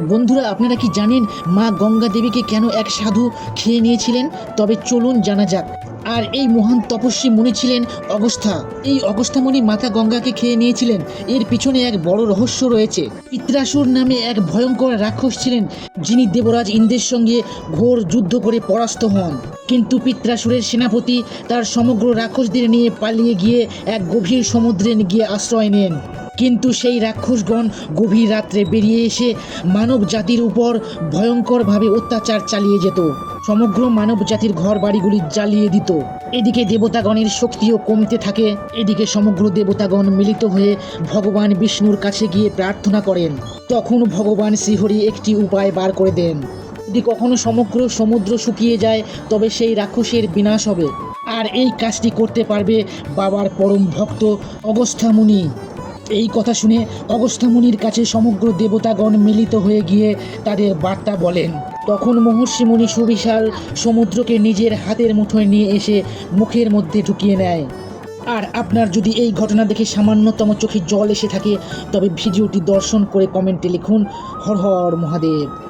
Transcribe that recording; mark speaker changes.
Speaker 1: বন্ধুরা, আপনারা কি জানেন মা গঙ্গা দেবীকে কেন এক সাধু খেয়ে নিয়েছিলেন? তবে চলুন জানা যাক। আর এই মহান তপস্বী মুনি ছিলেন অগস্ত্যা। এই অগস্ত্যা মুনি মাতা গঙ্গাকে খেয়ে নিয়েছিলেন। এর পিছনে এক বড় রহস্য রয়েছে। পিত্রাসুর নামে এক ভয়ঙ্কর রাক্ষস ছিলেন, যিনি দেবরাজ ইন্দ্রের সঙ্গে ঘোর যুদ্ধ করে পরাস্ত হন। কিন্তু পিত্রাসুরের সেনাপতি তার সমগ্র রাক্ষসদের নিয়ে পালিয়ে গিয়ে এক গভীর সমুদ্রে গিয়ে আশ্রয় নেন। কিন্তু সেই রাক্ষসগণ গভীর রাত্রে বেরিয়ে এসে মানব জাতির উপর ভয়ঙ্করভাবে অত্যাচার চালিয়ে যেত। সমগ্র মানব জাতির ঘর বাড়িগুলি জ্বালিয়ে দিত। এদিকে দেবতাগণের শক্তিও কমতে থাকে। এদিকে সমগ্র দেবতাগণ মিলিত হয়ে ভগবান বিষ্ণুর কাছে গিয়ে প্রার্থনা করেন। তখন ভগবান শ্রীহরি একটি উপায় বার করে দেন। যদি কখনো সমগ্র সমুদ্র শুকিয়ে যায়, তবে সেই রাক্ষসের বিনাশ হবে। আর এই কাজটি করতে পারবে বাবার পরম ভক্ত অগস্ত্যা মুনি। এই কথা শুনে অগস্ত্যা মুনির কাছে সমগ্র দেবতাগণ মিলিত হয়ে গিয়ে তাদের বার্তা বলেন। তখন মহর্ষি মুনি সুবিশাল সমুদ্রকে নিজের হাতের মুঠোয় নিয়ে এসে মুখের মধ্যে ঢুকিয়ে নেয়। আর আপনার যদি এই ঘটনা দেখে সামান্যতম চোখে জল এসে থাকে, তবে ভিডিওটি দর্শন করে কমেন্টে লিখুন হর হর মহাদেব।